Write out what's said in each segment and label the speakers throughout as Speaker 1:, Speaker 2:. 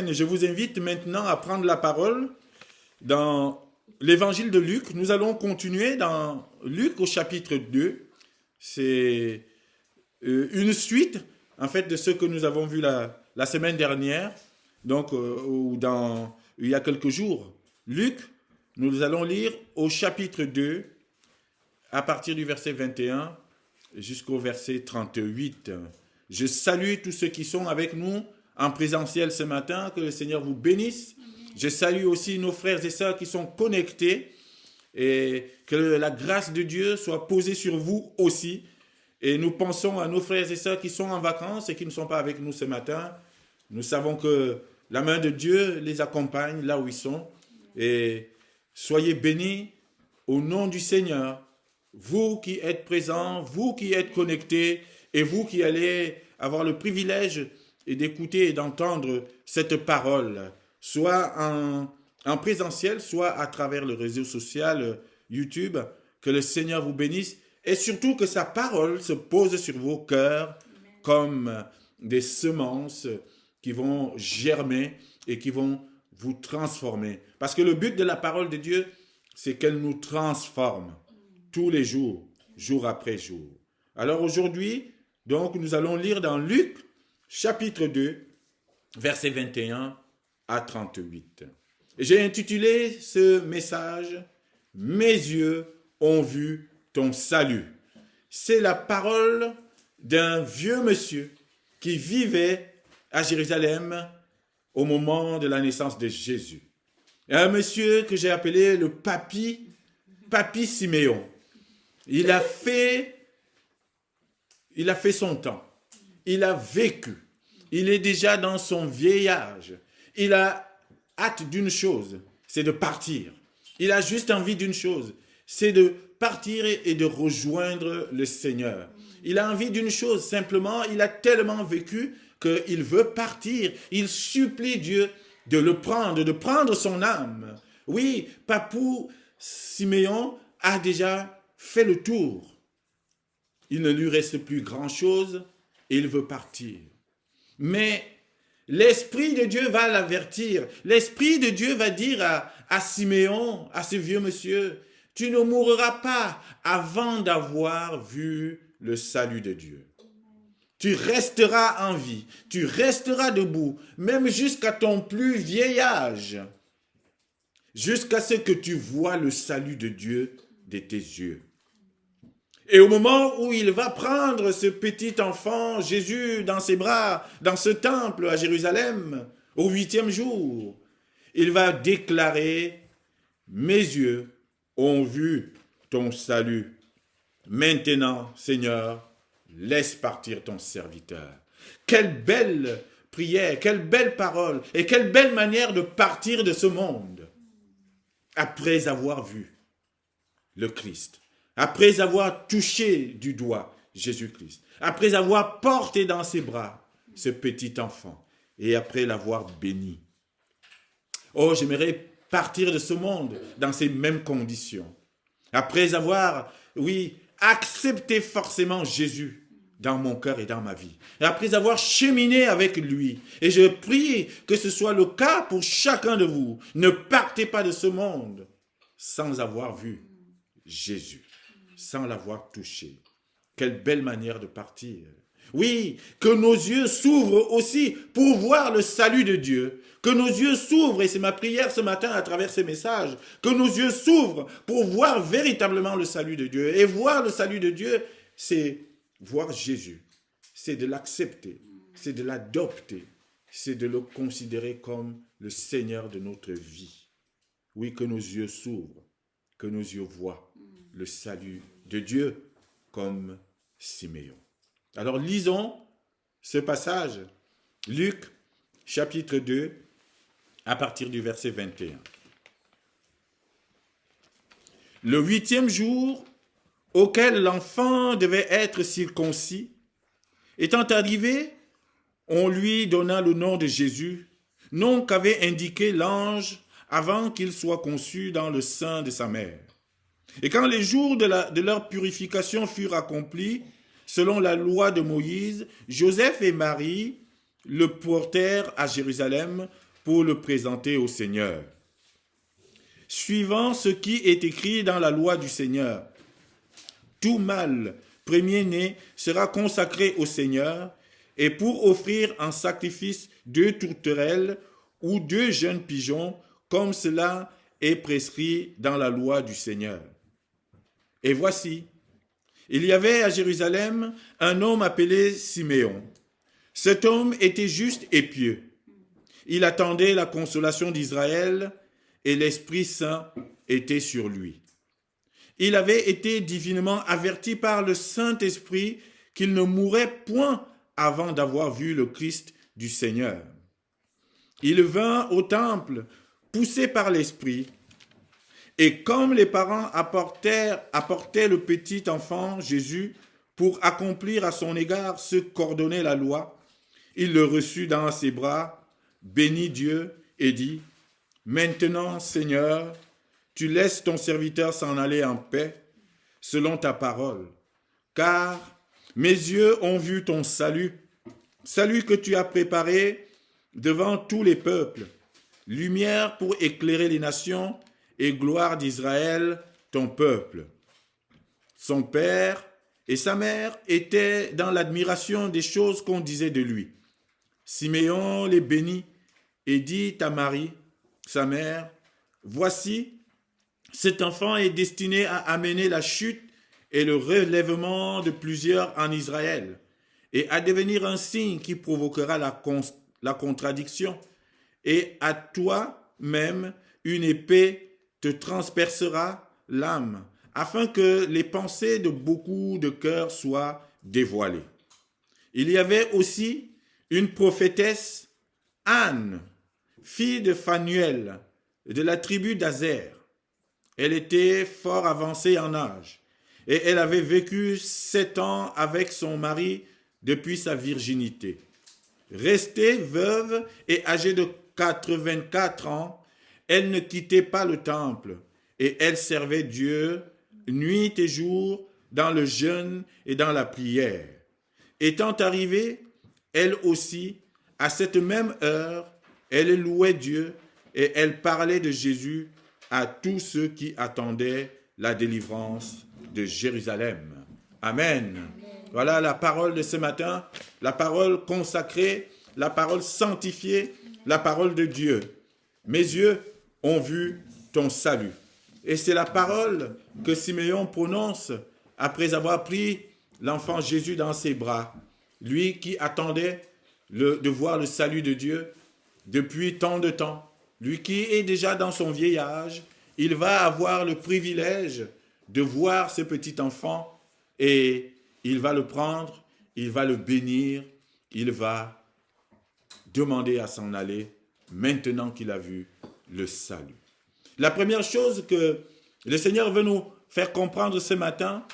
Speaker 1: Amen. Je vous invite maintenant à prendre la parole dans l'évangile de Luc. Nous allons continuer dans Luc au chapitre 2. C'est une suite, en fait, de ce que nous avons vu la semaine dernière, donc il y a quelques jours. Luc, nous allons lire au chapitre 2, à partir du verset 21 jusqu'au verset 38. Je salue tous ceux qui sont avec nous en présentiel ce matin, que le Seigneur vous bénisse. Je salue aussi nos frères et sœurs qui sont connectés et que la grâce de Dieu soit posée sur vous aussi. Et nous pensons à nos frères et sœurs qui sont en vacances et qui ne sont pas avec nous ce matin. Nous savons que la main de Dieu les accompagne là où ils sont. Et soyez bénis au nom du Seigneur. Vous qui êtes présents, vous qui êtes connectés et vous qui allez avoir le privilège d'écouter et d'entendre cette parole, soit en présentiel, soit à travers le réseau social YouTube. Que le Seigneur vous bénisse et surtout que sa parole se pose sur vos cœurs comme des semences qui vont germer et qui vont vous transformer. Parce que le but de la parole de Dieu, c'est qu'elle nous transforme tous les jours, jour après jour. Alors aujourd'hui, donc, nous allons lire dans Luc, chapitre 2, versets 21 à 38. J'ai intitulé ce message « Mes yeux ont vu ton salut ». C'est la parole d'un vieux monsieur qui vivait à Jérusalem au moment de la naissance de Jésus. Un monsieur que j'ai appelé le Papy Siméon. Il a fait son temps. Il a vécu. Il est déjà dans son vieil âge. Il a hâte d'une chose, c'est de partir. Il a juste envie d'une chose, c'est de partir et de rejoindre le Seigneur. Il a envie d'une chose, simplement, il a tellement vécu qu'il veut partir. Il supplie Dieu de le prendre, de prendre son âme. Oui, Papou Siméon a déjà fait le tour. Il ne lui reste plus grand-chose et il veut partir. Mais l'Esprit de Dieu va l'avertir. L'Esprit de Dieu va dire à Siméon, à ce vieux monsieur, « Tu ne mourras pas avant d'avoir vu le salut de Dieu. Tu resteras en vie, tu resteras debout, même jusqu'à ton plus vieil âge, jusqu'à ce que tu vois le salut de Dieu de tes yeux. » Et au moment où il va prendre ce petit enfant, Jésus, dans ses bras, dans ce temple à Jérusalem, au 8e jour, il va déclarer « Mes yeux ont vu ton salut. Maintenant, Seigneur, laisse partir ton serviteur. » Quelle belle prière, quelle belle parole et quelle belle manière de partir de ce monde après avoir vu le Christ. Après avoir touché du doigt Jésus-Christ, après avoir porté dans ses bras ce petit enfant et après l'avoir béni. Oh, j'aimerais partir de ce monde dans ces mêmes conditions. Après avoir, accepté forcément Jésus dans mon cœur et dans ma vie. Et après avoir cheminé avec lui. Et je prie que ce soit le cas pour chacun de vous. Ne partez pas de ce monde sans avoir vu Jésus, sans l'avoir touché. Quelle belle manière de partir. Oui, que nos yeux s'ouvrent aussi pour voir le salut de Dieu. Que nos yeux s'ouvrent, et c'est ma prière ce matin à travers ces messages, que nos yeux s'ouvrent pour voir véritablement le salut de Dieu. Et voir le salut de Dieu, c'est voir Jésus. C'est de l'accepter, c'est de l'adopter, c'est de le considérer comme le Seigneur de notre vie. Oui, que nos yeux s'ouvrent, que nos yeux voient le salut de Dieu comme Siméon. Alors lisons ce passage, Luc chapitre 2, à partir du verset 21. Le 8e jour auquel l'enfant devait être circoncis, étant arrivé, on lui donna le nom de Jésus, nom qu'avait indiqué l'ange avant qu'il soit conçu dans le sein de sa mère. Et quand les jours de leur purification furent accomplis, selon la loi de Moïse, Joseph et Marie le portèrent à Jérusalem pour le présenter au Seigneur. Suivant ce qui est écrit dans la loi du Seigneur, tout mâle premier-né sera consacré au Seigneur, et pour offrir en sacrifice 2 tourterelles ou 2 jeunes pigeons, comme cela est prescrit dans la loi du Seigneur. Et voici, il y avait à Jérusalem un homme appelé Siméon. Cet homme était juste et pieux. Il attendait la consolation d'Israël et l'Esprit Saint était sur lui. Il avait été divinement averti par le Saint-Esprit qu'il ne mourrait point avant d'avoir vu le Christ du Seigneur. Il vint au temple, poussé par l'Esprit, et comme les parents apportaient le petit enfant Jésus pour accomplir à son égard ce qu'ordonnait la loi, il le reçut dans ses bras, bénit Dieu et dit, « Maintenant, Seigneur, tu laisses ton serviteur s'en aller en paix, selon ta parole, car mes yeux ont vu ton salut, salut que tu as préparé devant tous les peuples, lumière pour éclairer les nations et gloire d'Israël, ton peuple. » Son père et sa mère étaient dans l'admiration des choses qu'on disait de lui. Siméon les bénit et dit à Marie, sa mère, « Voici, cet enfant est destiné à amener la chute et le relèvement de plusieurs en Israël, et à devenir un signe qui provoquera la contradiction. Et à toi-même, une épée te transpercera l'âme, afin que les pensées de beaucoup de cœurs soient dévoilées. » Il y avait aussi une prophétesse, Anne, fille de Phanuel, de la tribu d'Azer. Elle était fort avancée en âge, et elle avait vécu 7 ans avec son mari depuis sa virginité. Restée veuve et âgée de 84 ans, elle ne quittait pas le temple, et elle servait Dieu nuit et jour dans le jeûne et dans la prière. Étant arrivée, elle aussi, à cette même heure, elle louait Dieu et elle parlait de Jésus à tous ceux qui attendaient la délivrance de Jérusalem. Amen. Voilà la parole de ce matin, la parole consacrée, la parole sanctifiée, la parole de Dieu. Mes yeux ont vu ton salut. Et c'est la parole que Siméon prononce après avoir pris l'enfant Jésus dans ses bras. Lui qui attendait de voir le salut de Dieu depuis tant de temps. Lui qui est déjà dans son vieil âge, il va avoir le privilège de voir ce petit enfant et il va le prendre, il va le bénir, il va demander à s'en aller maintenant qu'il a vu le salut. La première chose que le Seigneur veut nous faire comprendre ce matin,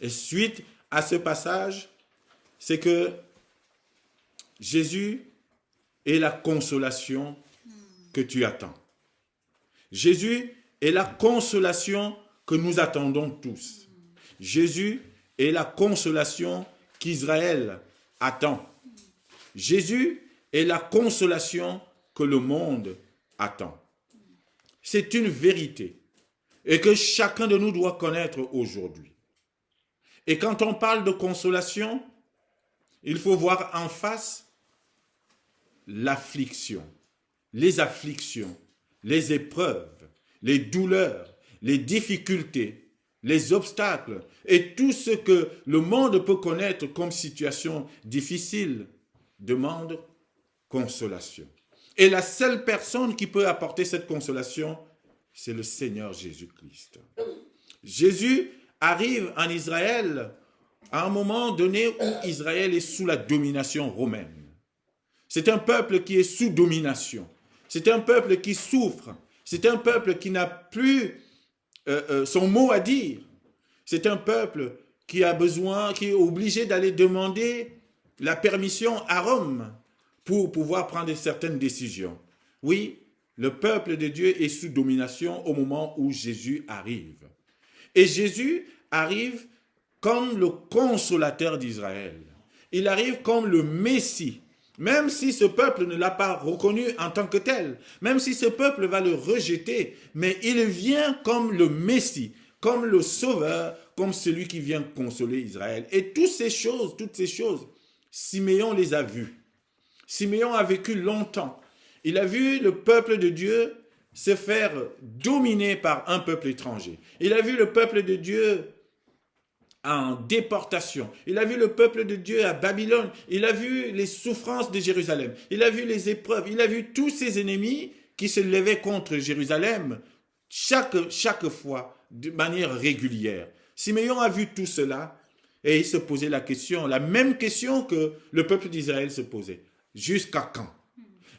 Speaker 1: et suite à ce passage, c'est que Jésus est la consolation que tu attends. Jésus est la consolation que nous attendons tous. Jésus est la consolation qu'Israël attend. Jésus est la consolation que le monde attend. C'est une vérité et que chacun de nous doit connaître aujourd'hui. Et quand on parle de consolation, il faut voir en face l'affliction, les afflictions, les épreuves, les douleurs, les difficultés, les obstacles et tout ce que le monde peut connaître comme situation difficile demande consolation. Et la seule personne qui peut apporter cette consolation, c'est le Seigneur Jésus-Christ. Jésus arrive en Israël à un moment donné où Israël est sous la domination romaine. C'est un peuple qui est sous domination. C'est un peuple qui souffre. C'est un peuple qui n'a plus son mot à dire. C'est un peuple qui a besoin, qui est obligé d'aller demander la permission à Rome pour pouvoir prendre certaines décisions. Oui, le peuple de Dieu est sous domination au moment où Jésus arrive. Et Jésus arrive comme le consolateur d'Israël. Il arrive comme le Messie. même si ce peuple ne l'a pas reconnu en tant que tel, même si ce peuple va le rejeter, mais il vient comme le Messie, comme le Sauveur, comme celui qui vient consoler Israël. Et toutes ces choses, Siméon les a vues. Siméon a vécu longtemps. Il a vu le peuple de Dieu se faire dominer par un peuple étranger. Il a vu le peuple de Dieu en déportation. Il a vu le peuple de Dieu à Babylone. Il a vu les souffrances de Jérusalem. Il a vu les épreuves. Il a vu tous ses ennemis qui se levaient contre Jérusalem chaque fois de manière régulière. Siméon a vu tout cela et il se posait la même question que le peuple d'Israël se posait. Jusqu'à quand?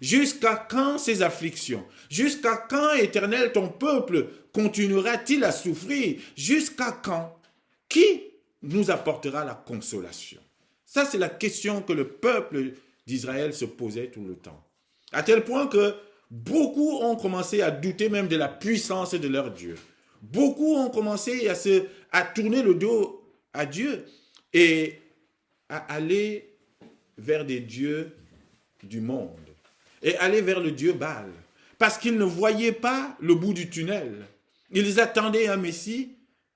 Speaker 1: Jusqu'à quand ces afflictions? Jusqu'à quand, Éternel, ton peuple continuera-t-il à souffrir? Jusqu'à quand? Qui nous apportera la consolation? Ça, c'est la question que le peuple d'Israël se posait tout le temps. À tel point que beaucoup ont commencé à douter même de la puissance de leur Dieu. Beaucoup ont commencé à tourner le dos à Dieu et à aller vers des dieux du monde et aller vers le Dieu Baal parce qu'ils ne voyaient pas le bout du tunnel. Ils attendaient un Messie.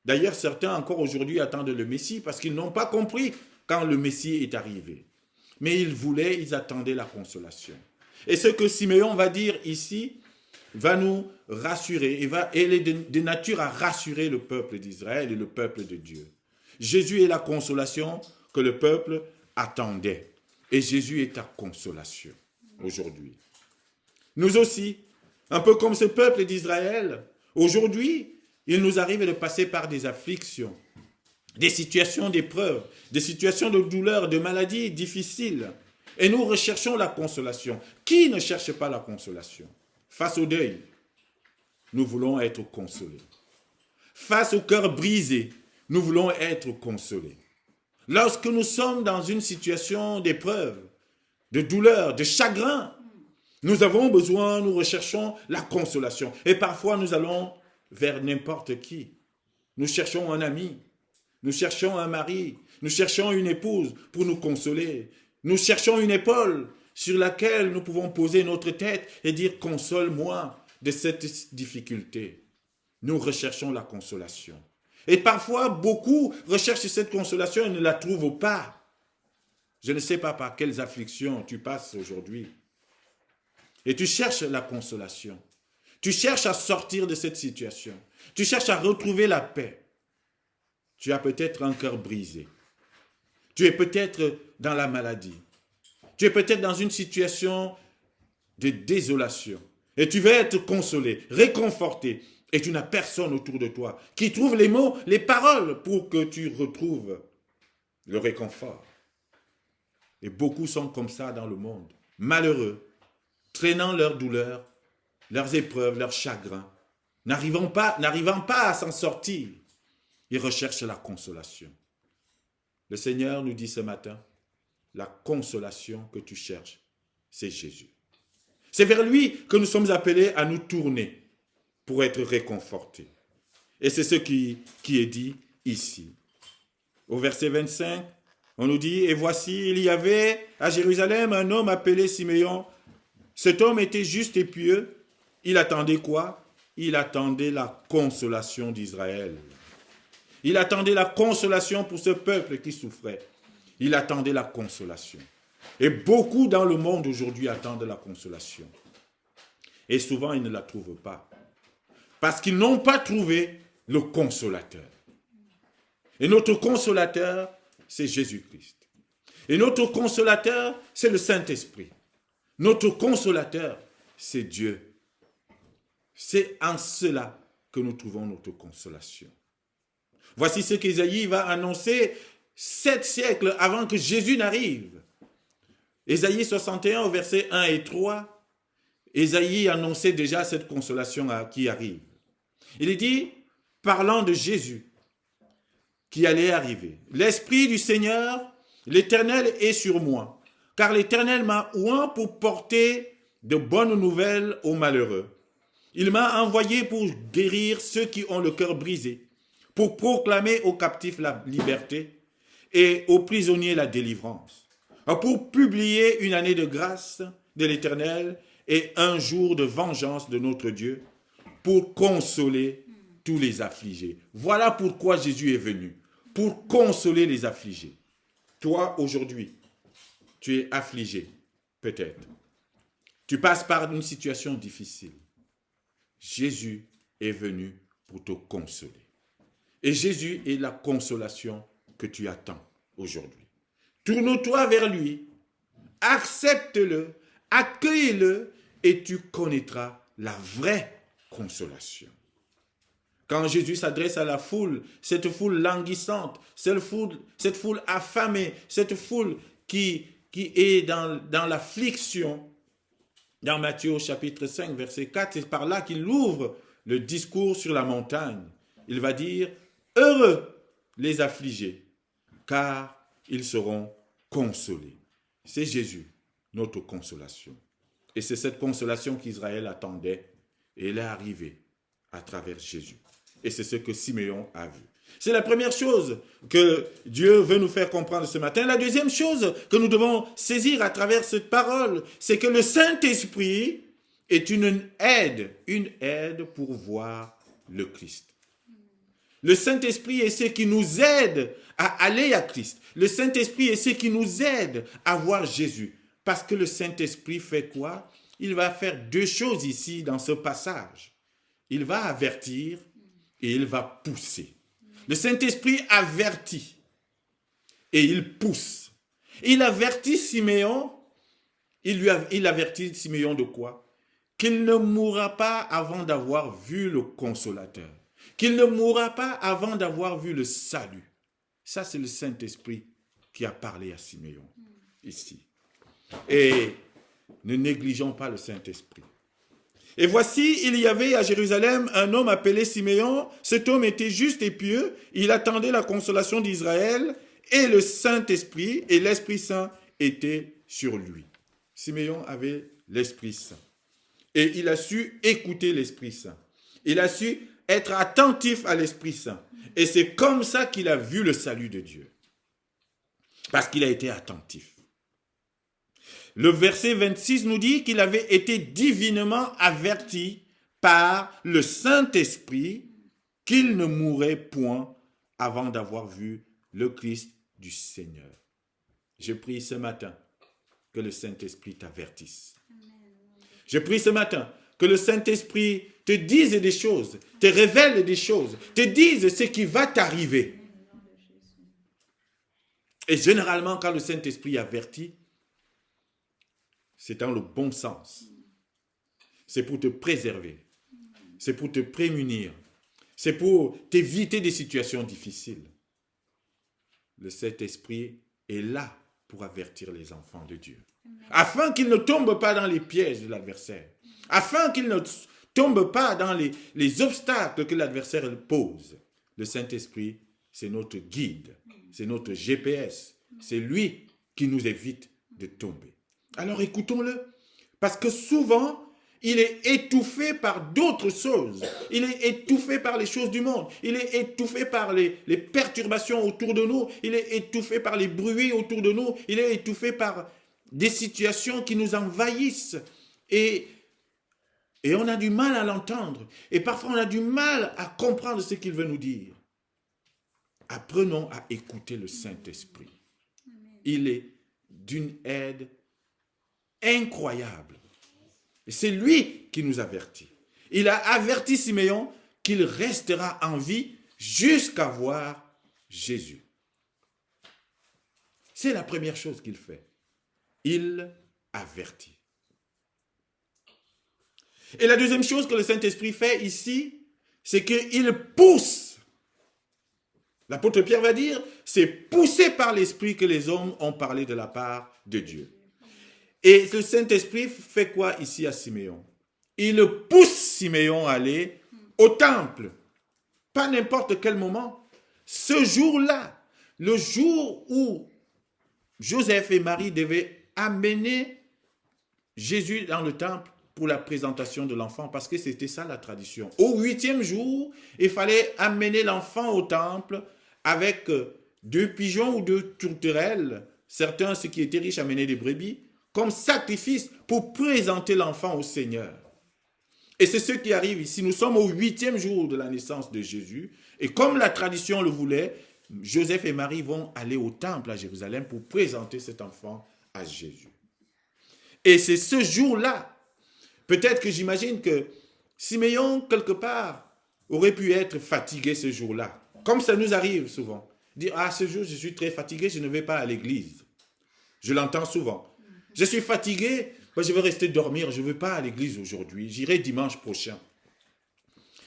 Speaker 1: D'ailleurs, certains encore aujourd'hui attendent le Messie parce qu'ils n'ont pas compris quand le Messie est arrivé. Mais ils attendaient la consolation. Et ce que Siméon va dire ici va nous rassurer. Il est de nature à rassurer le peuple d'Israël et le peuple de Dieu. Jésus est la consolation que le peuple attendait. Et Jésus est ta consolation aujourd'hui. Nous aussi, un peu comme ce peuple d'Israël, aujourd'hui, il nous arrive de passer par des afflictions, des situations d'épreuve, des situations de douleur, de maladies difficiles. Et nous recherchons la consolation. Qui ne cherche pas la consolation? Face au deuil, nous voulons être consolés. Face au cœur brisé, nous voulons être consolés. Lorsque nous sommes dans une situation d'épreuve, de douleur, de chagrin, nous avons besoin, nous recherchons la consolation. Et parfois, nous allons vers n'importe qui. Nous cherchons un ami, nous cherchons un mari, nous cherchons une épouse pour nous consoler. Nous cherchons une épaule sur laquelle nous pouvons poser notre tête et dire « console-moi de cette difficulté ». Nous recherchons la consolation. Et parfois, beaucoup recherchent cette consolation et ne la trouvent pas. Je ne sais pas par quelles afflictions tu passes aujourd'hui. Et tu cherches la consolation. Tu cherches à sortir de cette situation. Tu cherches à retrouver la paix. Tu as peut-être un cœur brisé. Tu es peut-être dans la maladie. Tu es peut-être dans une situation de désolation. Et tu veux être consolé, réconforté. Et tu n'as personne autour de toi qui trouve les mots, les paroles pour que tu retrouves le réconfort. Et beaucoup sont comme ça dans le monde, malheureux, traînant leurs douleurs, leurs épreuves, leurs chagrins, n'arrivant pas à s'en sortir. Ils recherchent la consolation. Le Seigneur nous dit ce matin, la consolation que tu cherches, c'est Jésus. C'est vers lui que nous sommes appelés à nous tourner pour être réconfortés. Et c'est ce qui est dit ici. Au verset 25, on nous dit, « Et voici, il y avait à Jérusalem un homme appelé Siméon. Cet homme était juste et pieux. Il attendait quoi? Il attendait la consolation d'Israël. Il attendait la consolation pour ce peuple qui souffrait. Il attendait la consolation. Et beaucoup dans le monde aujourd'hui attendent la consolation. Et souvent, ils ne la trouvent pas. Parce qu'ils n'ont pas trouvé le consolateur. Et notre consolateur, c'est Jésus-Christ. Et notre consolateur, c'est le Saint-Esprit. Notre consolateur, c'est Dieu. C'est en cela que nous trouvons notre consolation. Voici ce qu'Ésaïe va annoncer 7 siècles avant que Jésus n'arrive. Ésaïe 61 au verset 1 et 3, Ésaïe annonçait déjà cette consolation qui arrive. Il est dit, parlant de Jésus, qui allait arriver. L'Esprit du Seigneur, l'Éternel est sur moi, car l'Éternel m'a oint pour porter de bonnes nouvelles aux malheureux. Il m'a envoyé pour guérir ceux qui ont le cœur brisé, pour proclamer aux captifs la liberté et aux prisonniers la délivrance, pour publier une année de grâce de l'Éternel et un jour de vengeance de notre Dieu, pour consoler tous les affligés. Voilà pourquoi Jésus est venu, pour consoler les affligés. Toi, aujourd'hui, tu es affligé, peut-être. Tu passes par une situation difficile. Jésus est venu pour te consoler. Et Jésus est la consolation que tu attends aujourd'hui. Tourne-toi vers lui, accepte-le, accueille-le et tu connaîtras la vraie consolation. Quand Jésus s'adresse à la foule, cette foule languissante, cette foule affamée, cette foule qui est dans l'affliction, dans Matthieu chapitre 5, verset 4, c'est par là qu'il ouvre le discours sur la montagne. Il va dire, « Heureux les affligés, car ils seront consolés. » C'est Jésus, notre consolation. Et c'est cette consolation qu'Israël attendait, et elle est arrivée à travers Jésus. Et c'est ce que Siméon a vu. C'est la première chose que Dieu veut nous faire comprendre ce matin. La deuxième chose que nous devons saisir à travers cette parole, c'est que le Saint-Esprit est une aide pour voir le Christ. Le Saint-Esprit est ce qui nous aide à aller à Christ. Le Saint-Esprit est ce qui nous aide à voir Jésus. Parce que le Saint-Esprit fait quoi? Il va faire deux choses ici dans ce passage. Il va avertir et il va pousser. Le Saint-Esprit avertit et il pousse. Il avertit Siméon. Il avertit Siméon de quoi? Qu'il ne mourra pas avant d'avoir vu le Consolateur. Qu'il ne mourra pas avant d'avoir vu le salut. Ça, c'est le Saint-Esprit qui a parlé à Siméon ici. Et ne négligeons pas le Saint-Esprit. Et voici, il y avait à Jérusalem un homme appelé Siméon. Cet homme était juste et pieux. Il attendait la consolation d'Israël et le Saint-Esprit et l'Esprit Saint était sur lui. Siméon avait l'Esprit Saint. Et il a su écouter l'Esprit Saint. Il a su être attentif à l'Esprit Saint. Et c'est comme ça qu'il a vu le salut de Dieu. Parce qu'il a été attentif. Le verset 26 nous dit qu'il avait été divinement averti par le Saint-Esprit qu'il ne mourrait point avant d'avoir vu le Christ du Seigneur. Je prie ce matin que le Saint-Esprit t'avertisse. Je prie ce matin que le Saint-Esprit te dise des choses, te révèle des choses, te dise ce qui va t'arriver. Et généralement, quand le Saint-Esprit avertit, c'est dans le bon sens. C'est pour te préserver. C'est pour te prémunir. C'est pour t'éviter des situations difficiles. Le Saint-Esprit est là pour avertir les enfants de Dieu. Afin qu'ils ne tombent pas dans les pièges de l'adversaire. Afin qu'ils ne tombent pas dans les obstacles que l'adversaire pose. Le Saint-Esprit, c'est notre guide. C'est notre GPS. C'est lui qui nous évite de tomber. Alors écoutons-le, parce que souvent, il est étouffé par d'autres choses. Il est étouffé par les choses du monde. Il est étouffé par les perturbations autour de nous. Il est étouffé par les bruits autour de nous. Il est étouffé par des situations qui nous envahissent. Et on a du mal à l'entendre. Et parfois, on a du mal à comprendre ce qu'il veut nous dire. Apprenons à écouter le Saint-Esprit. Il est d'une aide incroyable. Et c'est lui qui nous avertit. Il a averti Siméon qu'il restera en vie jusqu'à voir Jésus. C'est la première chose qu'il fait. Il avertit. Et la deuxième chose que le Saint-Esprit fait ici, c'est qu'il pousse. L'apôtre Pierre va dire, c'est poussé par l'Esprit que les hommes ont parlé de la part de Dieu. Et le Saint-Esprit fait quoi ici à Siméon? Il pousse Siméon à aller au temple. Pas n'importe quel moment. Ce jour-là, le jour où Joseph et Marie devaient amener Jésus dans le temple pour la présentation de l'enfant, parce que c'était ça la tradition. Au 8e jour, il fallait amener l'enfant au temple avec 2 pigeons ou 2 tourterelles. certains, ceux qui étaient riches, amenaient des brebis comme sacrifice pour présenter l'enfant au Seigneur. Et c'est ce qui arrive ici. Nous sommes au 8e jour de la naissance de Jésus. Et comme la tradition le voulait, Joseph et Marie vont aller au temple à Jérusalem pour présenter cet enfant à Jésus. Et c'est ce jour-là, peut-être que j'imagine que Siméon, quelque part, aurait pu être fatigué ce jour-là. Comme ça nous arrive souvent. Dire, ah, ce jour, je suis très fatigué, je ne vais pas à l'église. Je l'entends souvent. Je suis fatigué, je vais rester dormir, je ne vais pas à l'église aujourd'hui, j'irai dimanche prochain.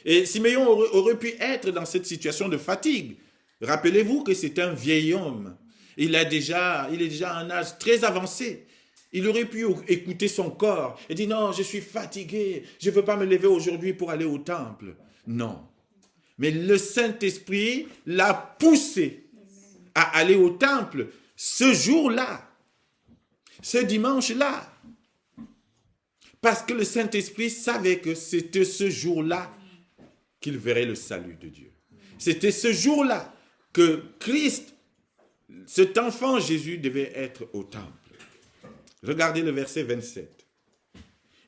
Speaker 1: Et Siméon aurait pu être dans cette situation de fatigue. Rappelez-vous que c'est un vieil homme. Il est déjà à un âge très avancé. Il aurait pu écouter son corps et dire, non, je suis fatigué, je ne veux pas me lever aujourd'hui pour aller au temple. Non. Mais le Saint-Esprit l'a poussé à aller au temple ce jour-là, ce dimanche-là. Parce que le Saint-Esprit savait que c'était ce jour-là qu'il verrait le salut de Dieu. C'était ce jour-là que Christ, cet enfant Jésus, devait être au temple. Regardez le verset 27.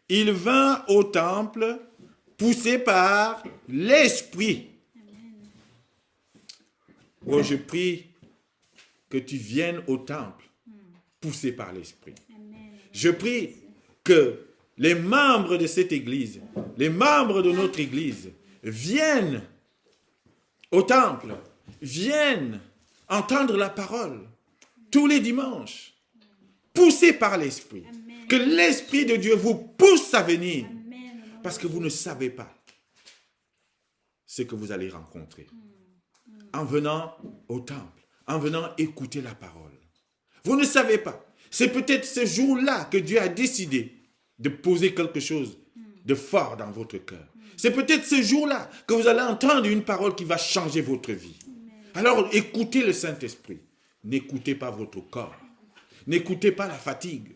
Speaker 1: Il vint au temple poussé par l'Esprit. Oh, je prie que tu viennes au temple poussé par l'Esprit. Je prie que les membres de cette église, les membres de notre église, viennent au temple, viennent entendre la parole tous les dimanches, poussés par l'Esprit. Que l'Esprit de Dieu vous pousse à venir, parce que vous ne savez pas ce que vous allez rencontrer en venant au temple, en venant écouter la parole. Vous ne savez pas. C'est peut-être ce jour-là que Dieu a décidé de poser quelque chose de fort dans votre cœur. C'est peut-être ce jour-là que vous allez entendre une parole qui va changer votre vie. Alors écoutez le Saint-Esprit. N'écoutez pas votre corps. N'écoutez pas la fatigue.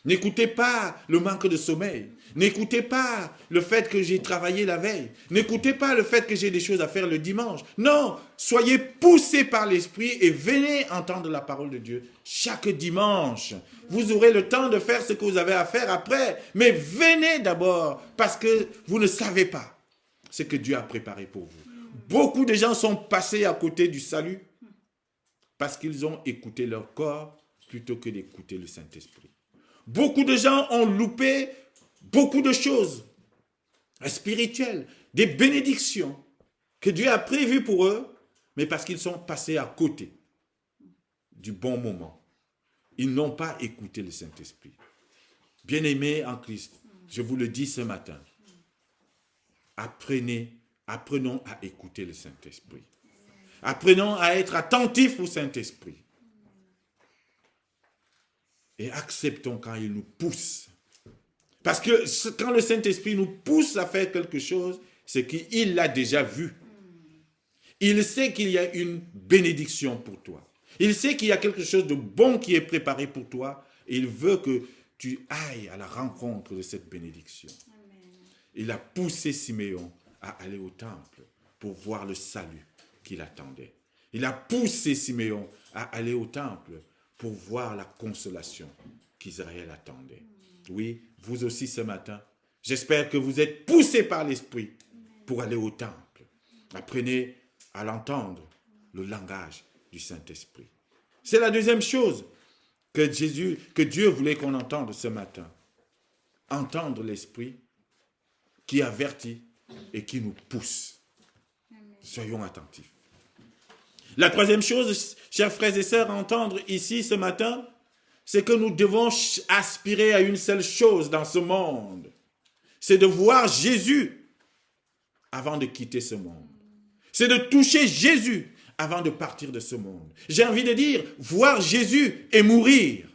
Speaker 1: N'écoutez pas le manque de sommeil. N'écoutez pas le fait que j'ai travaillé la veille. N'écoutez pas le fait que j'ai des choses à faire le dimanche. Non, soyez poussés par l'Esprit et venez entendre la parole de Dieu chaque dimanche. Vous aurez le temps de faire ce que vous avez à faire après. Mais venez d'abord parce que vous ne savez pas ce que Dieu a préparé pour vous. Beaucoup de gens sont passés à côté du salut parce qu'ils ont écouté leur corps plutôt que d'écouter le Saint-Esprit. Beaucoup de gens ont loupé beaucoup de choses spirituelles, des bénédictions que Dieu a prévues pour eux, mais parce qu'ils sont passés à côté du bon moment. Ils n'ont pas écouté le Saint-Esprit. Bien-aimés en Christ, je vous le dis ce matin, apprenons à écouter le Saint-Esprit. Apprenons à être attentifs au Saint-Esprit. Et acceptons quand il nous pousse. Parce que quand le Saint-Esprit nous pousse à faire quelque chose, c'est qu'il l'a déjà vu. Il sait qu'il y a une bénédiction pour toi. Il sait qu'il y a quelque chose de bon qui est préparé pour toi. Et il veut que tu ailles à la rencontre de cette bénédiction. Amen. Il a poussé Siméon à aller au temple pour voir le salut qu'il attendait. Il a poussé Siméon à aller au temple pour voir la consolation qu'Israël attendait. Oui, vous aussi ce matin, j'espère que vous êtes poussés par l'Esprit pour aller au temple. Apprenez à l'entendre, le langage du Saint-Esprit. C'est la deuxième chose que Dieu voulait qu'on entende ce matin. Entendre l'Esprit qui avertit et qui nous pousse. Soyons attentifs. La troisième chose, chers frères et sœurs, à entendre ici ce matin, c'est que nous devons aspirer à une seule chose dans ce monde. C'est de voir Jésus avant de quitter ce monde. C'est de toucher Jésus avant de partir de ce monde. J'ai envie de dire, voir Jésus et mourir.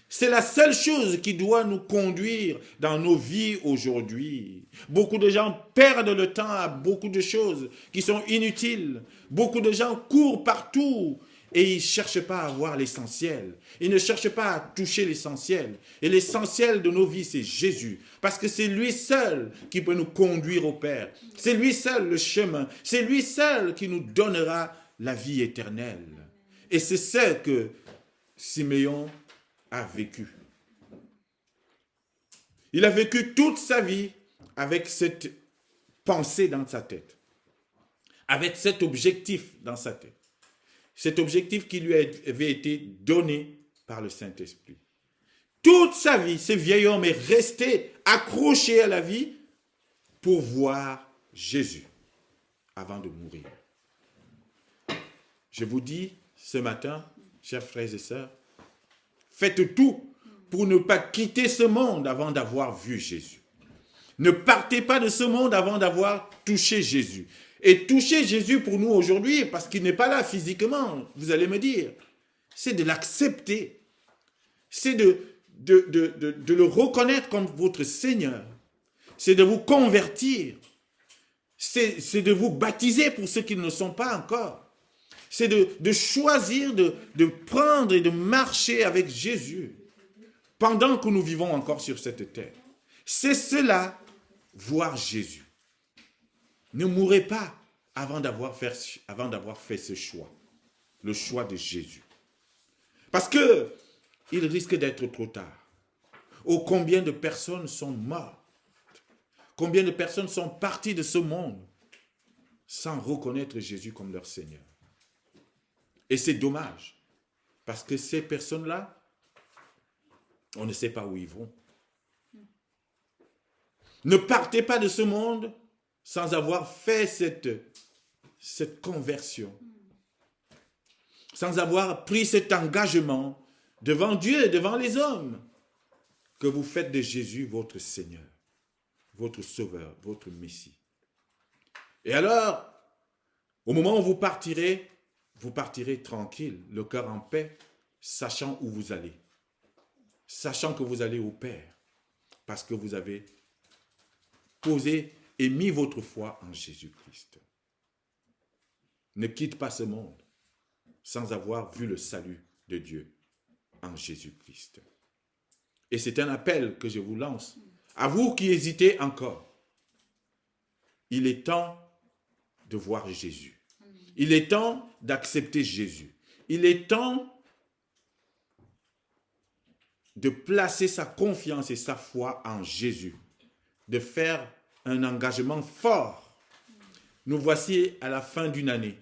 Speaker 1: C'est la seule chose qui doit nous conduire dans nos vies aujourd'hui. Beaucoup de gens perdent le temps à beaucoup de choses qui sont inutiles. Beaucoup de gens courent partout et ils ne cherchent pas à voir l'essentiel. Ils ne cherchent pas à toucher l'essentiel. Et l'essentiel de nos vies, c'est Jésus. Parce que c'est lui seul qui peut nous conduire au Père. C'est lui seul le chemin. C'est lui seul qui nous donnera la vie éternelle. Et c'est ce que Siméon a vécu. Il a vécu toute sa vie avec cette pensée dans sa tête, avec cet objectif dans sa tête. Cet objectif qui lui avait été donné par le Saint-Esprit. Toute sa vie, ce vieil homme est resté accroché à la vie pour voir Jésus avant de mourir. Je vous dis ce matin, chers frères et sœurs, faites tout pour ne pas quitter ce monde avant d'avoir vu Jésus. Ne partez pas de ce monde avant d'avoir touché Jésus. Et toucher Jésus pour nous aujourd'hui, parce qu'il n'est pas là physiquement, vous allez me dire, c'est de l'accepter. C'est de le reconnaître comme votre Seigneur. C'est de vous convertir. C'est de vous baptiser pour ceux qui ne le sont pas encore. C'est de choisir de prendre et de marcher avec Jésus pendant que nous vivons encore sur cette terre. C'est cela, voir Jésus. Ne mourrez pas avant d'avoir fait ce choix, le choix de Jésus. Parce que il risque d'être trop tard. Oh, combien de personnes sont mortes, combien de personnes sont parties de ce monde sans reconnaître Jésus comme leur Seigneur. Et c'est dommage, parce que ces personnes-là, on ne sait pas où ils vont. Ne partez pas de ce monde sans avoir fait cette conversion, sans avoir pris cet engagement devant Dieu et devant les hommes, que vous faites de Jésus votre Seigneur, votre Sauveur, votre Messie. Et alors, au moment où vous partirez tranquille, le cœur en paix, sachant où vous allez, sachant que vous allez au Père, parce que vous avez posé et mis votre foi en Jésus-Christ. Ne quitte pas ce monde sans avoir vu le salut de Dieu en Jésus-Christ. Et c'est un appel que je vous lance, à vous qui hésitez encore. Il est temps de voir Jésus. Il est temps d'accepter Jésus. Il est temps de placer sa confiance et sa foi en Jésus, de faire un engagement fort. Nous voici à la fin d'une année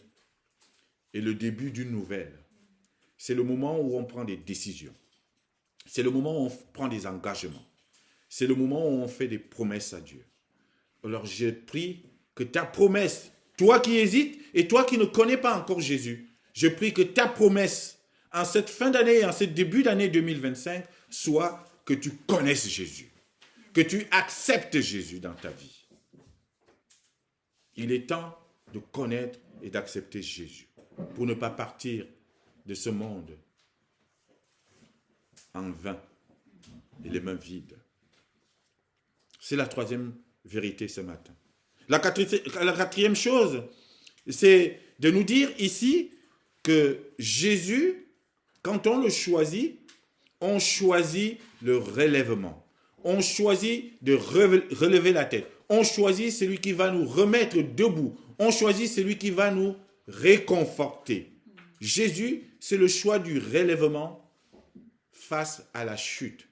Speaker 1: et le début d'une nouvelle. C'est le moment où on prend des décisions. C'est le moment où on prend des engagements. C'est le moment où on fait des promesses à Dieu. Alors je prie que ta promesse, toi qui hésites et toi qui ne connais pas encore Jésus, je prie que ta promesse en cette fin d'année, en ce début d'année 2025, soit que tu connaisses Jésus, que tu acceptes Jésus dans ta vie. Il est temps de connaître et d'accepter Jésus pour ne pas partir de ce monde en vain et les mains vides. C'est la troisième vérité ce matin. La quatrième chose, c'est de nous dire ici que Jésus, quand on le choisit, on choisit le relèvement. On choisit de relever la tête. On choisit celui qui va nous remettre debout. On choisit celui qui va nous réconforter. Jésus, c'est le choix du relèvement face à la chute.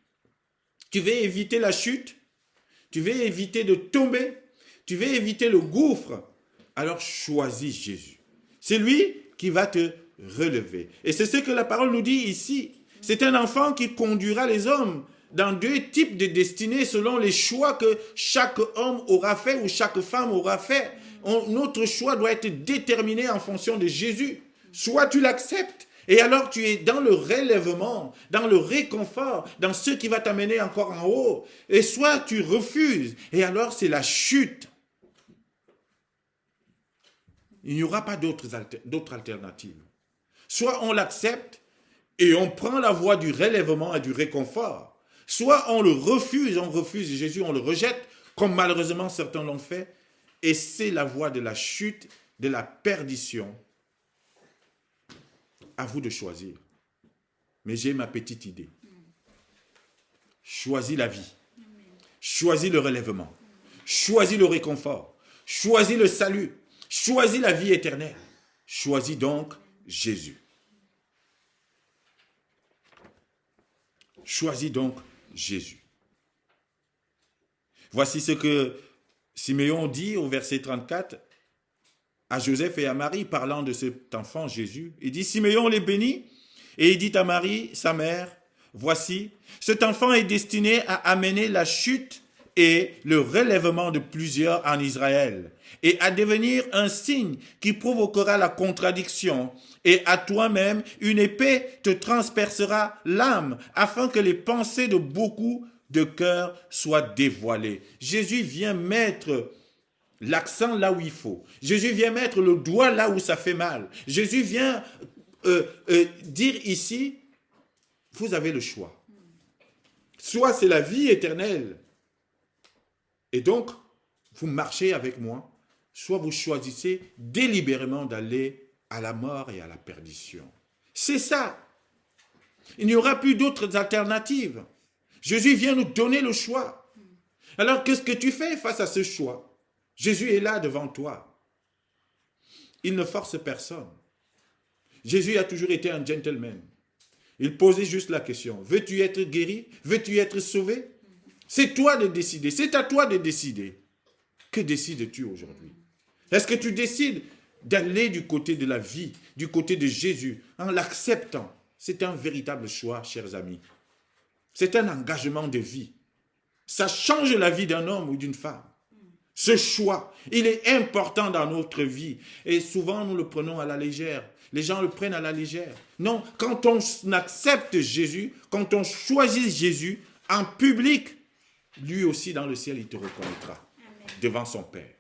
Speaker 1: Tu veux éviter la chute? Tu veux éviter de tomber? Tu veux éviter le gouffre? Alors choisis Jésus. C'est lui qui va te relever. Et c'est ce que la parole nous dit ici. C'est un enfant qui conduira les hommes dans deux types de destinées selon les choix que chaque homme aura fait ou chaque femme aura fait. Notre choix doit être déterminé en fonction de Jésus. Soit tu l'acceptes, et alors tu es dans le relèvement, dans le réconfort, dans ce qui va t'amener encore en haut. Et soit tu refuses, et alors c'est la chute. Il n'y aura pas d'autres alternatives. Soit on l'accepte et on prend la voie du relèvement et du réconfort. Soit on le refuse, on refuse Jésus, on le rejette, comme malheureusement certains l'ont fait. Et c'est la voie de la chute, de la perdition. À vous de choisir. Mais j'ai ma petite idée. Choisis la vie. Choisis le relèvement. Choisis le réconfort. Choisis le salut. Choisis la vie éternelle. Choisis donc Jésus. Choisis donc Jésus. Voici ce que Siméon dit au verset 34 à Joseph et à Marie, parlant de cet enfant Jésus. Il dit, Siméon les bénit, et il dit à Marie, sa mère, voici, cet enfant est destiné à amener la chute et le relèvement de plusieurs en Israël, et à devenir un signe qui provoquera la contradiction, et à toi-même une épée te transpercera l'âme, afin que les pensées de beaucoup de cœurs soient dévoilées. Jésus vient mettre l'accent là où il faut. Jésus vient mettre le doigt là où ça fait mal. Jésus vient dire ici, vous avez le choix. Soit c'est la vie éternelle, et donc vous marchez avec moi, soit vous choisissez délibérément d'aller à la mort et à la perdition. C'est ça. Il n'y aura plus d'autres alternatives. Jésus vient nous donner le choix. Alors qu'est-ce que tu fais face à ce choix? Jésus est là devant toi. Il ne force personne. Jésus a toujours été un gentleman. Il posait juste la question, veux-tu être guéri? Veux-tu être sauvé? C'est toi de décider, c'est à toi de décider. Que décides-tu aujourd'hui? Est-ce que tu décides d'aller du côté de la vie, du côté de Jésus, en l'acceptant? C'est un véritable choix, chers amis. C'est un engagement de vie. Ça change la vie d'un homme ou d'une femme. Ce choix, il est important dans notre vie. Et souvent, nous le prenons à la légère. Les gens le prennent à la légère. Non, quand on accepte Jésus, quand on choisit Jésus en public, lui aussi dans le ciel, il te reconnaîtra devant son Père.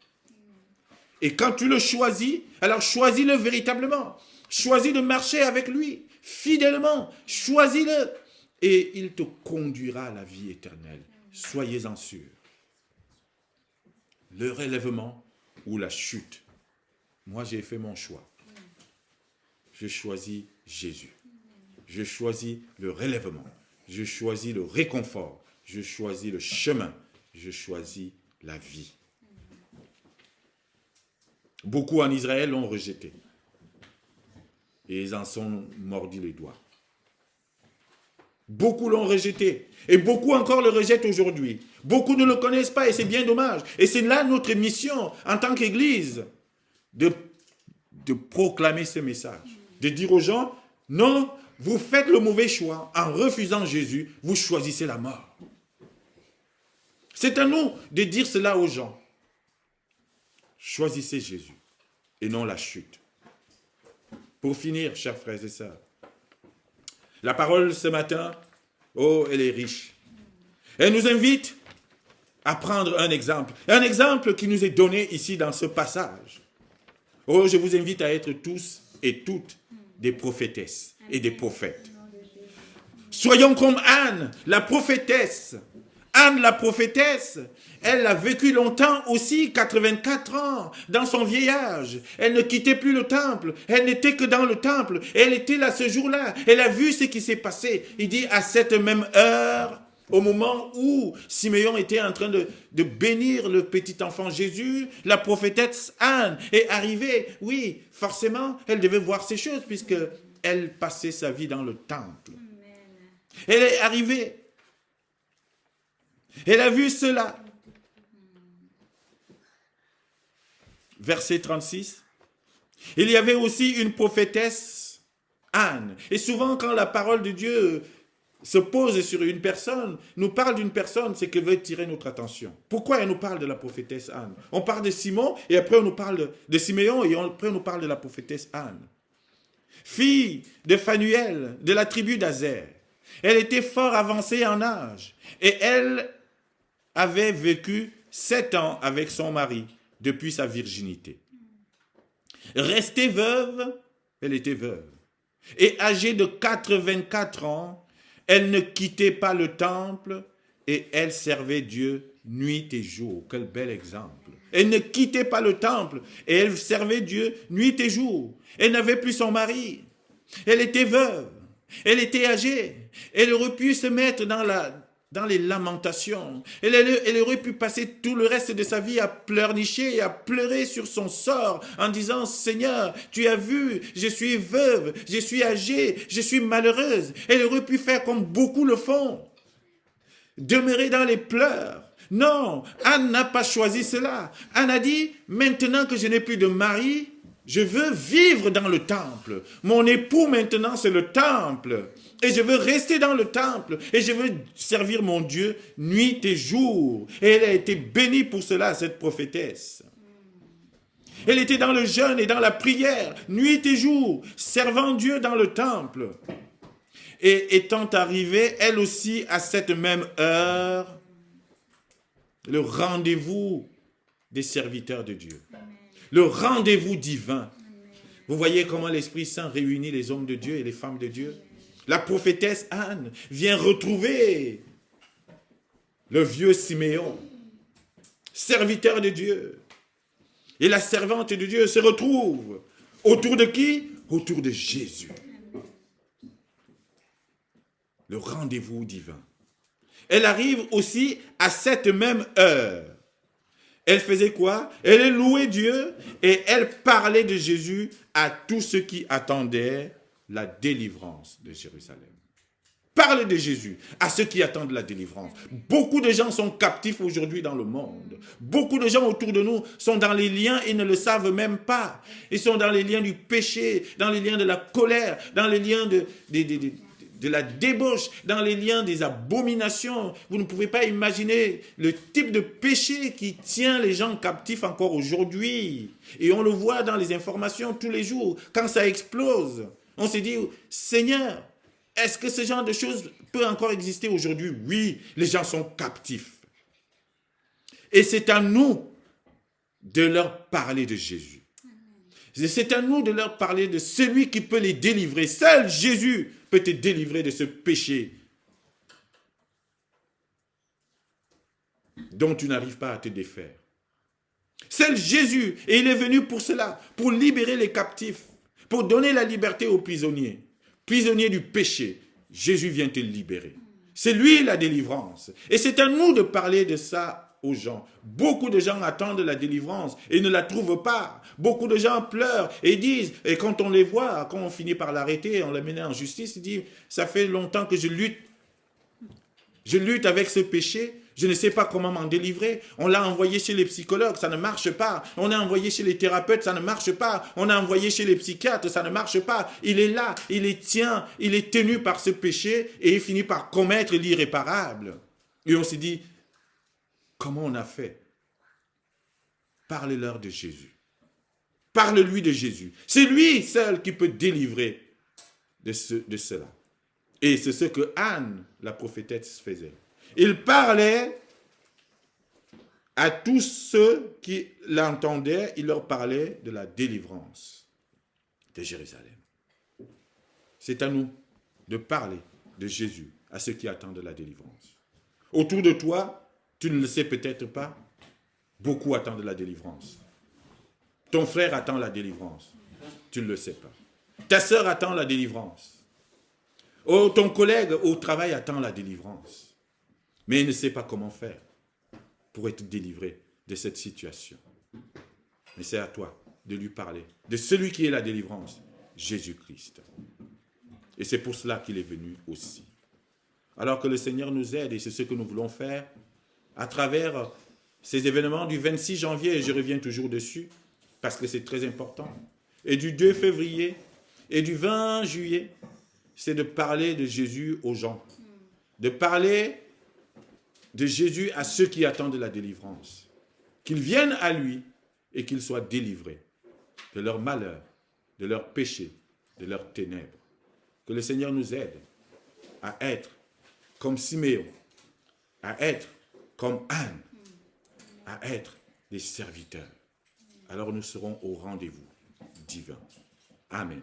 Speaker 1: Et quand tu le choisis, alors choisis-le véritablement. Choisis de marcher avec lui, fidèlement. Choisis-le. Et il te conduira à la vie éternelle. Soyez-en sûrs. Le relèvement ou la chute. Moi, j'ai fait mon choix. Je choisis Jésus. Je choisis le relèvement. Je choisis le réconfort. Je choisis le chemin. Je choisis la vie. Beaucoup en Israël l'ont rejeté. Et ils en sont mordus les doigts. Beaucoup l'ont rejeté. Et beaucoup encore le rejettent aujourd'hui. Beaucoup ne le connaissent pas et c'est bien dommage. Et c'est là notre mission en tant qu'Église de proclamer ce message. De dire aux gens, non, vous faites le mauvais choix. En refusant Jésus, vous choisissez la mort. C'est à nous de dire cela aux gens. Choisissez Jésus et non la chute. Pour finir, chers frères et sœurs, la parole ce matin, oh, elle est riche. Elle nous invite à prendre un exemple qui nous est donné ici dans ce passage. Oh, je vous invite à être tous et toutes des prophétesses et des prophètes. Soyons comme Anne, la prophétesse. Anne, la prophétesse, elle a vécu longtemps aussi, 84 ans, dans son vieil âge. Elle ne quittait plus le temple. Elle n'était que dans le temple. Elle était là ce jour-là. Elle a vu ce qui s'est passé. Il dit, à cette même heure, au moment où Siméon était en train de bénir le petit enfant Jésus, la prophétesse Anne est arrivée. Oui, forcément, elle devait voir ces choses puisque elle passait sa vie dans le temple. Elle est arrivée. Elle a vu cela. Verset 36. Il y avait aussi une prophétesse, Anne. Et souvent, quand la parole de Dieu se pose sur une personne, nous parle d'une personne, c'est que veut tirer notre attention. Pourquoi elle nous parle de la prophétesse Anne? On parle de Simon, et après on nous parle de Siméon, et après on nous parle de la prophétesse Anne. Fille de Phanuel, de la tribu d'Azer. Elle était fort avancée en âge, et elle avait vécu 7 ans avec son mari depuis sa virginité. Restée veuve, elle était veuve. Et âgée de 84 ans, elle ne quittait pas le temple et elle servait Dieu nuit et jour. Quel bel exemple. Elle ne quittait pas le temple et elle servait Dieu nuit et jour. Elle n'avait plus son mari. Elle était veuve. Elle était âgée. Elle aurait pu se mettre dans dans les lamentations. Elle aurait pu passer tout le reste de sa vie à pleurnicher et à pleurer sur son sort en disant « Seigneur, tu as vu, je suis veuve, je suis âgée, je suis malheureuse. » Elle aurait pu faire comme beaucoup le font, demeurer dans les pleurs. Non, Anne n'a pas choisi cela. Anne a dit « Maintenant que je n'ai plus de mari, je veux vivre dans le temple. Mon époux maintenant c'est le temple. Et je veux rester dans le temple. Et je veux servir mon Dieu nuit et jour. » Et elle a été bénie pour cela, cette prophétesse. Elle était dans le jeûne et dans la prière, nuit et jour, servant Dieu dans le temple. Et étant arrivée, elle aussi, à cette même heure, le rendez-vous des serviteurs de Dieu. Le rendez-vous divin. Vous voyez comment l'Esprit Saint réunit les hommes de Dieu et les femmes de Dieu? La prophétesse Anne vient retrouver le vieux Siméon, serviteur de Dieu. Et la servante de Dieu se retrouve autour de qui? Autour de Jésus. Le rendez-vous divin. Elle arrive aussi à cette même heure. Elle faisait quoi? Elle louait Dieu et elle parlait de Jésus à tous ceux qui attendaient la délivrance de Jérusalem. Parle de Jésus à ceux qui attendent la délivrance. Beaucoup de gens sont captifs aujourd'hui dans le monde. Beaucoup de gens autour de nous sont dans les liens et ne le savent même pas. Ils sont dans les liens du péché, dans les liens de la colère, dans les liens de la débauche, dans les liens des abominations. Vous ne pouvez pas imaginer le type de péché qui tient les gens captifs encore aujourd'hui. Et on le voit dans les informations tous les jours. Quand ça explose, on se dit, Seigneur, est-ce que ce genre de choses peut encore exister aujourd'hui? Oui, les gens sont captifs. Et c'est à nous de leur parler de Jésus. C'est à nous de leur parler de celui qui peut les délivrer. Seul Jésus peut te délivrer de ce péché dont tu n'arrives pas à te défaire. Seul Jésus, et il est venu pour cela, pour libérer les captifs, pour donner la liberté aux prisonniers. Prisonnier du péché, Jésus vient te libérer. C'est lui la délivrance. Et c'est à nous de parler de ça aux gens. Beaucoup de gens attendent la délivrance et ne la trouvent pas. Beaucoup de gens pleurent et disent, et quand on les voit, quand on finit par l'arrêter, on l'amène en justice, ils disent, ça fait longtemps que je lutte. Je lutte avec ce péché. Je ne sais pas comment m'en délivrer. On l'a envoyé chez les psychologues, ça ne marche pas. On l'a envoyé chez les thérapeutes, ça ne marche pas. On l'a envoyé chez les psychiatres, ça ne marche pas. Il est là, il est tenu par ce péché et il finit par commettre l'irréparable. Et on s'est dit, comment on a fait? Parle-leur de Jésus. Parle-lui de Jésus. C'est lui seul qui peut délivrer de cela. Et c'est ce que Anne, la prophétesse, faisait. Il parlait à tous ceux qui l'entendaient, il leur parlait de la délivrance de Jérusalem. C'est à nous de parler de Jésus à ceux qui attendent la délivrance. Autour de toi, tu ne le sais peut-être pas, beaucoup attendent la délivrance. Ton frère attend la délivrance, tu ne le sais pas. Ta sœur attend la délivrance. Oh, ton collègue au travail attend la délivrance. Mais il ne sait pas comment faire pour être délivré de cette situation. Mais c'est à toi de lui parler, de celui qui est la délivrance, Jésus-Christ. Et c'est pour cela qu'il est venu aussi. Alors que le Seigneur nous aide, et c'est ce que nous voulons faire, à travers ces événements du 26 janvier, et je reviens toujours dessus, parce que c'est très important, et du 2 février, et du 20 juillet, c'est de parler de Jésus aux gens, de parler de Jésus à ceux qui attendent la délivrance. Qu'ils viennent à lui et qu'ils soient délivrés de leur malheur, de leur péché, de leurs ténèbres. Que le Seigneur nous aide à être comme Siméon, à être comme Anne, à être des serviteurs. Alors nous serons au rendez-vous divin. Amen.